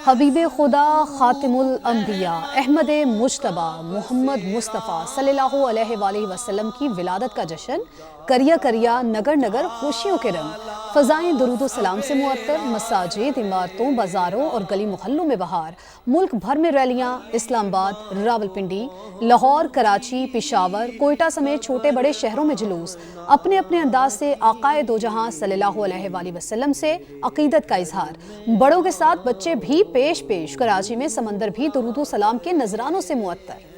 حبیب خدا خاتم الانبیاء احمد مجتبی محمد مصطفیٰ صلی اللہ علیہ وآلہ وسلم کی ولادت کا جشن کریا کریا نگر نگر خوشیوں کے رنگ، فضائیں درود و سلام سے معطر، مساجد، عمارتوں، بازاروں اور گلی محلوں میں بہار، ملک بھر میں ریلیاں، اسلام آباد، راولپنڈی، لاہور، کراچی، پشاور، کوئٹہ سمیت چھوٹے بڑے شہروں میں جلوس، اپنے اپنے انداز سے آقائے دو جہاں صلی اللہ علیہ وآلہ وسلم سے عقیدت کا اظہار، بڑوں کے ساتھ بچے بھی پیش کراچی میں سمندر بھی درود و سلام کے نذرانوں سے معطر۔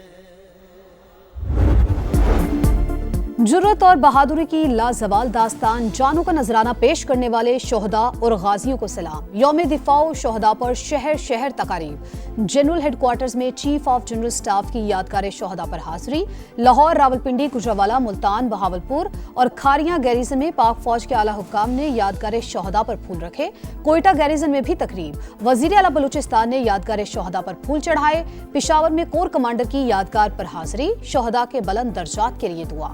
جرت اور بہادری کی لازوال داستان، جانوں کا نذرانہ پیش کرنے والے شہداء اور غازیوں کو سلام۔ یوم دفاع و شہداء پر شہر شہر تقاریب، جنرل ہیڈ کوارٹرز میں چیف آف جنرل سٹاف کی یادگار شہداء پر حاضری، لاہور، راولپنڈی، گجرانوالہ، ملتان، بہاولپور اور کھاریاں گیریزن میں پاک فوج کے اعلیٰ حکام نے یادگار شہداء پر پھول رکھے، کوئٹہ گیریزن میں بھی تقریب، وزیر اعلیٰ بلوچستان نے یادگار شہداء پر پھول چڑھائے، پشاور میں کور کمانڈر کی یادگار پر حاضری، شہداء کے بلند درجات کے لیے دعا۔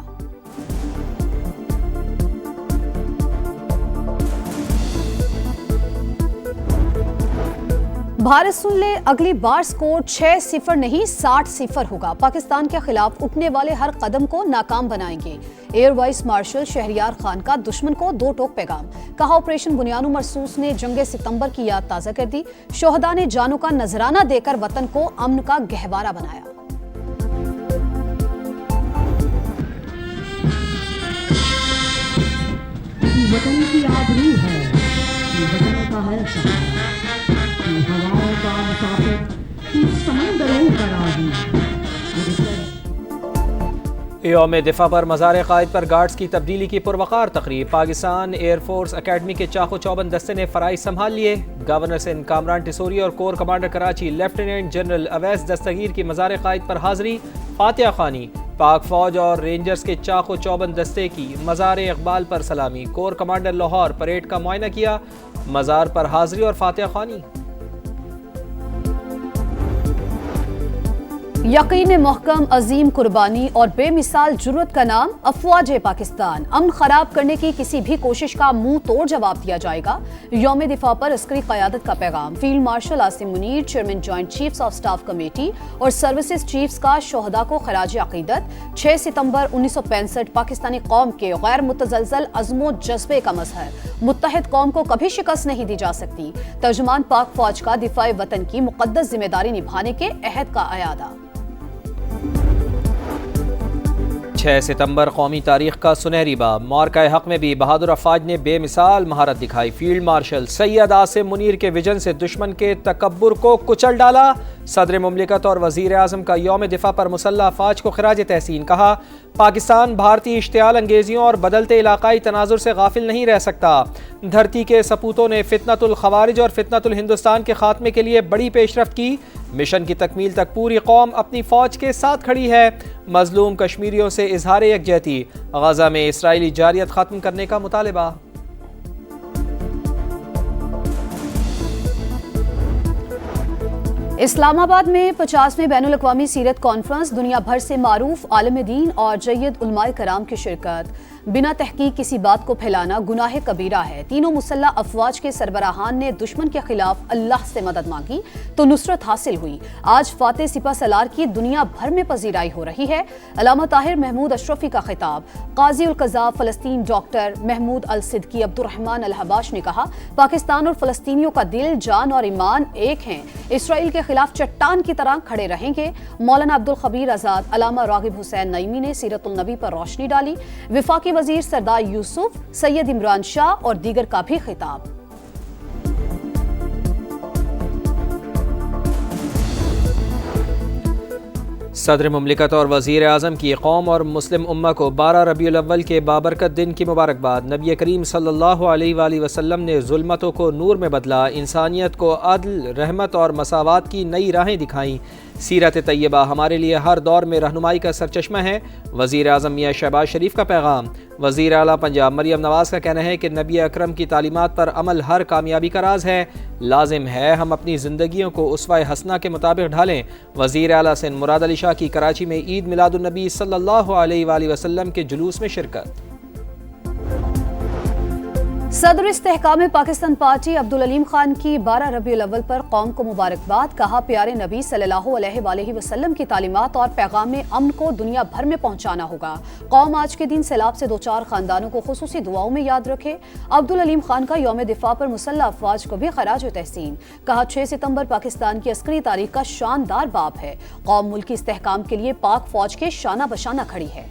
بھارت سن لے، اگلی بار سکور 6-0 نہیں 60-0 ہوگا، پاکستان کے خلاف اٹھنے والے ہر قدم کو ناکام بنائیں گے، air vice marshal Shahryar Khan کا دشمن کو دو ٹوک پیغام، کہا آپریشن بنیانو مرصوص نے جنگ ستمبر کی یاد تازہ کر دی، شہداء نے جانوں کا نذرانہ دے کر وطن کو امن کا گہوارہ بنایا۔ وطن کی آبرو ہے، وطن کا ہے سہارا، ہواؤں کا مسافر، سمندروں کا راہی۔ یوم دفاع پر مزار قائد پر گارڈز کی تبدیلی کی پروقار تقریب، پاکستان ایئر فورس اکیڈمی کے چاق و چوبند دستے نے فرائض سنبھال لیے، گورنر سندھ کامران ٹیسوری اور corps commander Karachi lieutenant general Awais Dastgir کی مزار قائد پر حاضری، فاتحہ خوانی، پاک فوج اور رینجرز کے چاق و چوبند دستے کی مزار اقبال پر سلامی، کور کمانڈر لاہور پریڈ کا معائنہ کیا، مزار پر حاضری اور فاتحہ خوانی۔ یقین محکم، عظیم قربانی اور بے مثال جرت کا نام افواج پاکستان، امن خراب کرنے کی کسی بھی کوشش کا منہ توڑ جواب دیا جائے گا، یوم دفاع پر عسکری قیادت کا پیغام، field marshal Asim Munir, chairman joint chiefs of staff committee اور سروسز چیفز کا شہداء کو خراج عقیدت، 6 ستمبر 1965 پاکستانی قوم کے غیر متزلزل عزم و جذبے کا مظہر، متحد قوم کو کبھی شکست نہیں دی جا سکتی، ترجمان پاک فوج کا دفاع وطن کی مقدس ذمہ داری نبھانے کے عہد کا اعادہ۔ 6 ستمبر قومی تاریخ کا سنہری باب، معرکہ حق میں بھی بہادر افواج نے بے مثال مہارت دکھائی، فیلڈ مارشل سید عاصم منیر کے ویژن سے دشمن کے تکبر کو کچل ڈالا، صدر مملکت اور وزیر اعظم کا یوم دفاع پر مسلح افواج کو خراج تحسین، کہا پاکستان بھارتی اشتعال انگیزیوں اور بدلتے علاقائی تناظر سے غافل نہیں رہ سکتا، دھرتی کے سپوتوں نے فتنۃ الخوارج اور فتنۃ الہندوستان کے خاتمے کے لیے بڑی پیش رفت کی، مشن کی تکمیل تک پوری قوم اپنی فوج کے ساتھ کھڑی ہے، مظلوم کشمیریوں سے اظہار یکجہتی، غزہ میں اسرائیلی جارحیت ختم کرنے کا مطالبہ۔ اسلام آباد میں 50ویں بین الاقوامی سیرت کانفرنس، دنیا بھر سے معروف عالم دین اور جید علماء کرام کی شرکت، بنا تحقیق کسی بات کو پھیلانا گناہ کبیرہ ہے، تینوں مسلح افواج کے سربراہان نے دشمن کے خلاف اللہ سے مدد مانگی تو نصرت حاصل ہوئی، آج فاتح سپہ سالار کی دنیا بھر میں پذیرائی ہو رہی ہے، علامہ طاہر محمود اشرفی کا خطاب، قاضی القضاء فلسطین ڈاکٹر محمود الصدیقی عبد الرحمن الحباش نے کہا پاکستان اور فلسطینیوں کا دل، جان اور ایمان ایک ہیں، اسرائیل کے خلاف چٹان کی طرح کھڑے رہیں گے، مولانا عبدالخبیر آزاد، علامہ راغب حسین نعیمی نے سیرت النبی پر روشنی ڈالی، وفاقی وزیر سردار یوسف، سید عمران شاہ اور دیگر کا بھی خطاب۔ صدر مملکت اور وزیر اعظم کی قوم اور مسلم امہ کو 12 ربیع الاول کے بابرکت دن کی مبارکباد، نبی کریم صلی اللہ علیہ وآلہ وسلم نے ظلمتوں کو نور میں بدلا، انسانیت کو عدل، رحمت اور مساوات کی نئی راہیں دکھائیں، سیرت طیبہ ہمارے لیے ہر دور میں رہنمائی کا سرچشمہ ہے، وزیر اعظم میاں شہباز شریف کا پیغام، وزیر اعلیٰ پنجاب مریم نواز کا کہنا ہے کہ نبی اکرم کی تعلیمات پر عمل ہر کامیابی کا راز ہے، لازم ہے ہم اپنی زندگیوں کو اسوہ حسنہ کے مطابق ڈھالیں، وزیر اعلیٰ سندھ مراد علی شاہ کی کراچی میں عید میلاد النبی صلی اللہ علیہ وآلہ وسلم کے جلوس میں شرکت۔ सदर इस्तेहकाम पाकिस्तान पार्टी अब्दुल अलीम खान की 12 रबीउल अव्वल पर कौम को मुबारकबाद। कहा, प्यारे नबी सल्लल्लाहु अलैहि वसल्लम की तालीमात और पैगाम अमन को दुनिया भर में पहुंचाना होगा। कौम आज के दिन सैलाब से 2-4 खानदानों को खुसूसी दुआओं में याद रखे। अब्दुल अलीम खान का यौम दिफा पर मुसल्लह अफवाज को भी खराज तहसीन। कहा, 6 सितंबर पाकिस्तान की अस्करी तारीख का शानदार बाब है। कौम मुल्क की इस्तेहकाम के लिए पाक फौज के शाना बशाना खड़ी है।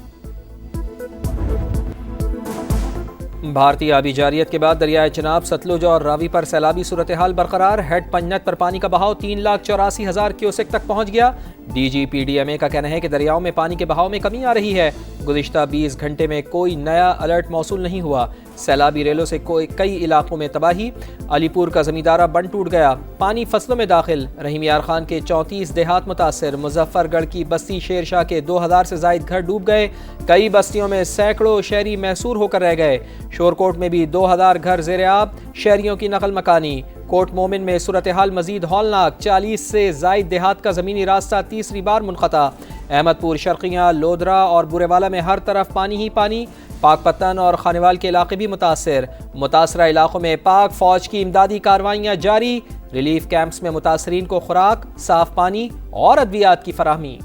भारतीय आबी जारियत के बाद दरियाए चिनाब, सतलुज और रावी पर सैलाबी सूरत हाल बरकरार। हेड पंजनत पर पानी का बहाव 3,84,000 क्यूसेक तक पहुंच गया। DGPDMA का कहना है कि दरियाओं में पानी के बहाव में कमी आ रही है। गुज़िश्ता 20 घंटे में कोई नया अलर्ट मौसूल नहीं हुआ। सैलाबी रेलों से कई इलाकों में तबाही। अलीपुर का जमींदारा बंद टूट गया। पानी फसलों में दाखिल। रहीम यार खान के 34 देहात मुतासर। मुजफ्फरगढ़ की बस्ती शेरशाह के 2000 से जायद घर डूब गए। कई बस्तियों में सैकड़ों शहरी महसूर होकर रह गए। शोरकोट में भी 2000 घर ज़ेर आब। शहरियों की नकल मकानी। कोट मोमिन में सूरत हाल मजीद हौलनाक। 40 से जायद देहात का ज़मीनी रास्ता तीसरी बार मुनक़ता। अहमदपुर, शर्कियाँ, लोधरा और बुरेवाला में हर तरफ पानी ही पानी। पाकपत्तन और खानेवाल के इलाके भी मुतासर। मुतासरा इलाकों में पाक फौज की इमदादी कार्रवाइयाँ जारी। रिलीफ कैंप्स में मुतासरीन को खुराक, साफ पानी और अद्वियात की फराहमी।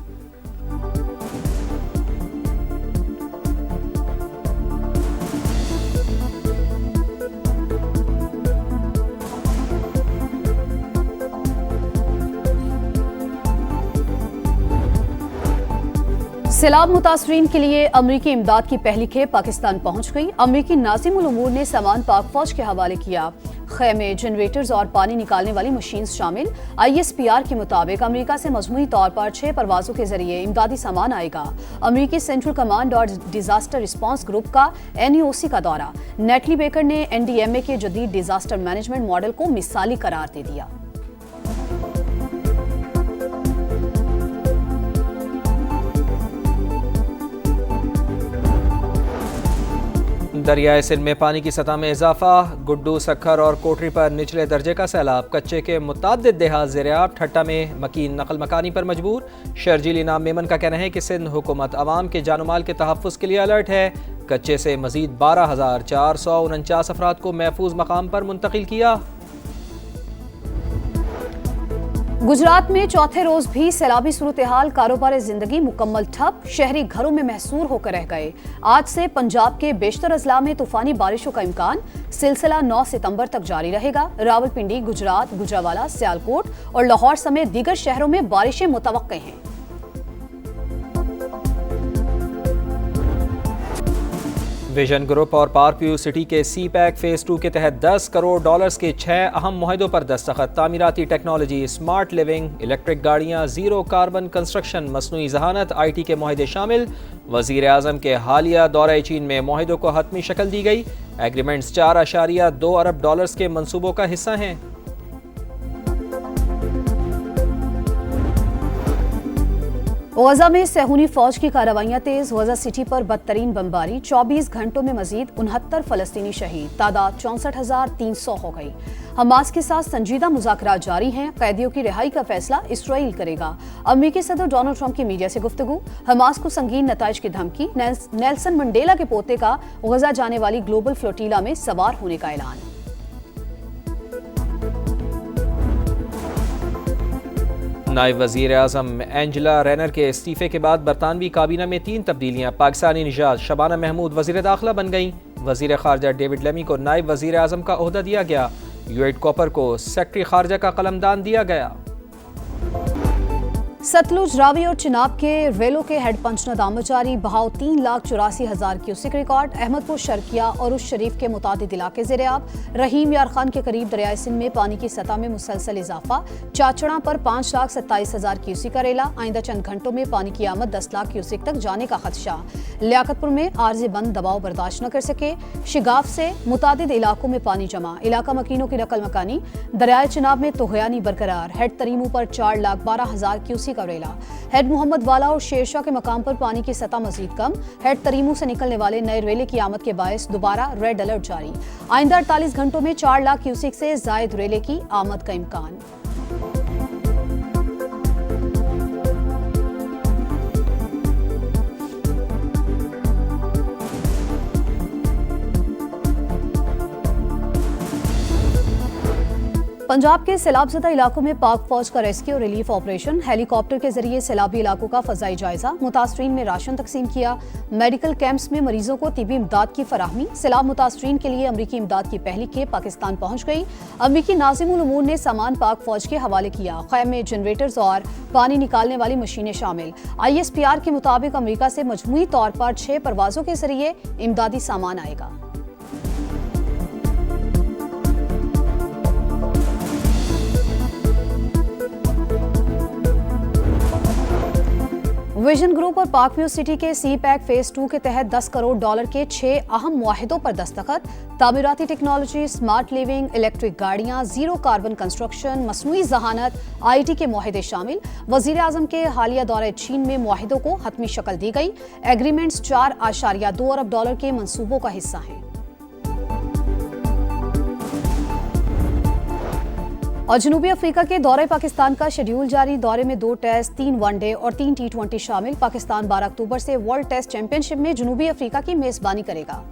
सैलाब मुतासरीन के लिए अमरीकी इमदाद की पहली खेप पाकिस्तान पहुंच गई। अमरीकी नाज़िमुल उमूर ने सामान पाक फौज के हवाले किया। खैमे, जनरेटर्स और पानी निकालने वाली मशीन शामिल। ISPR के मुताबिक अमेरिका से मजमूई तौर पर 6 परवाजों के जरिए इमदादी सामान आएगा। अमरीकी सेंट्रल कमांड और डिजास्टर रिस्पांस ग्रुप का NEOC का दौरा। नेटली बेकर ने NDMA के जदीद डिजास्टर मैनेजमेंट मॉडल को मिसाली करार दे दिया। दरियाए सिंध में पानी की सतह में इजाफा। गुड्डू, सखर और कोटरी पर निचले दर्जे का सैलाब। कच्चे के मुताद्दिद देहात ज़ेर-ए-आब। ठट्टा में मकीन नकल मकानी पर मजबूर। शर्जील इनाम मेमन का कहना है कि सिंध हुकूमत अवाम के जानमाल के तहफ़्फ़ुज़ के लिए अलर्ट है। कच्चे से मजीद 12,449 अफराद को महफूज मकाम पर मुंतकिल किया। गुजरात में चौथे रोज भी सैलाबी सूरत हाल। कारोबार जिंदगी मुकम्मल ठप। शहरी घरों में महसूर होकर रह गए। आज से पंजाब के बेशतर अजला में तूफानी बारिशों का इम्कान। सिलसिला 9 सितंबर तक जारी रहेगा। रावलपिंडी, गुजरात, गुजरावाला, सियालकोट और लाहौर समेत दीगर शहरों में बारिशें मुतवक्के हैं। विजन ग्रुप और पार्क व्यू सिटी के CPEC फेज 2 के तहत $10 करोड़ के 6 अहम मुआहदों पर दस्तखत। तामीराती टेक्नोलॉजी, स्मार्ट लिविंग, इलेक्ट्रिक गाड़ियाँ, जीरो कार्बन कंस्ट्रक्शन, मसनूई जहानत, IT के मुआहदे शामिल। वज़ीर आज़म के हालिया दौरे चीन में मुआहदों को हतमी शक्ल दी गई। एग्रीमेंट्स $4.2 अरब के मंसूबों का हिस्सा हैं। गजा में सहूनी फौज की कार्रवाइयां तेज। गजा सिटी पर बदतरीन बमबारी। 24 घंटों में मजीद 69 फलस्तीनी शहीद। तादाद 64,300 हो गई। हमास के साथ संजीदा मुज़ाकरात जारी हैं। कैदियों की रिहाई का फैसला इसराइल करेगा। अमेरिकी सदर डोनाल्ड ट्रंप की मीडिया से गुफ्तगू। हमास को संगीन नताइज की धमकी। नेल्सन मंडेला के पोते का गजा जाने वाली ग्लोबल फ्लोटीला में सवार होने का ऐलान। नायब वज़ीर आज़म एंजेला रेनर के इस्तीफे के बाद बरतानवी काबीना में 3 तब्दीलियाँ। पाकिस्तानी निजात शबाना महमूद वज़ीर दाखिला बन गईं। वज़ीर ख़ारजा डेविड लेमी को नायब वज़ीर आज़म का ओहदा दिया गया। यूएट कॉपर को सेक्रेटरी ख़ारजा का कलमदान दिया गया। सतलुज, रावी और चिनाब के रेलों के हेड पंचनद आमद जारी। बहाव 3,84,000 क्यूसेक रिकॉर्ड। अहमदपुर, शर्किया और उस शरीफ के मुतादिद इलाके ज़ेर-ए-आब। रहीम यार खान के करीब दरियाए सिंध में पानी की सतह में मुसलसल इजाफा। चाचड़ा पर 5,27,000 क्यूसेक का रेला। आइंदा चंद घंटों में पानी की आमद 10 लाख क्यूसेक तक जाने का खदशा। लियाकतपुर में आर्जी बंद दबाव बर्दाश्त न कर सके। शिगाफ से मुतादिद इलाकों में पानी जमा। इलाका मकीनों की नकल मकानी। दरियाए चिनाब में तुग़यानी बरकरार। हेड तरीमू पर 4,12,000 क्यूसेक का रेला। हेड मोहम्मद वाला और शेरशाह के मकाम पर पानी की सतह मजीद कम। हेड तरीमू से निकलने वाले नए रेले की आमद के बायस दोबारा रेड अलर्ट जारी। आइंदा 48 घंटों में 4 लाख क्यूसेक से जायद रेले की आमद का इम्कान। पंजाब के सैलाब ज़दा इलाकों में पाक फौज का रेस्क्यू और रिलीफ ऑपरेशन, हेलीकॉप्टर के जरिए सैलाबी इलाकों का फजाई जायजा, मुतासरीन में राशन तकसीम किया, मेडिकल कैंप्स में मरीजों को तिबी इमदाद की फराहमी, सैलाब मुतासरीन के लिए अमरीकी इमदाद की पहली खेप पाकिस्तान पहुंच गई। अमरीकी नाज़िमुल उमूर ने सामान पाक फौज के हवाले किया, खैम में जनरेटर्स और पानी निकालने वाली मशीनें शामिल। ISPR के मुताबिक अमरीका से मजमूई तौर पर 6 परवाजों के जरिए इमदादी सामान आएगा। विजन ग्रुप और पाक व्यू सिटी के CPEC फेज 2 के तहत $10 करोड़ के 6 अहम मुआहिदों पर दस्तखत। तामीराती टेक्नोलॉजी, स्मार्ट लिविंग, इलेक्ट्रिक गाड़ियां, जीरो कार्बन कंस्ट्रक्शन, मसनूई जहानत, IT के मुआहिदे शामिल। वजीर आजम के हालिया दौरे चीन में मुआहिदों को हतमी शक्ल दी गई। एग्रीमेंट्स $4.2 अरब के मंसूबों का हिस्सा हैं। और जनूबी अफ्रीका के दौरे पाकिस्तान का शेड्यूल जारी। दौरे में 2 टेस्ट, 3 वनडे और 3 T20 शामिल। पाकिस्तान 12 अक्टूबर से वर्ल्ड टेस्ट चैंपियनशिप में जनूबी अफ्रीका की मेजबानी करेगा।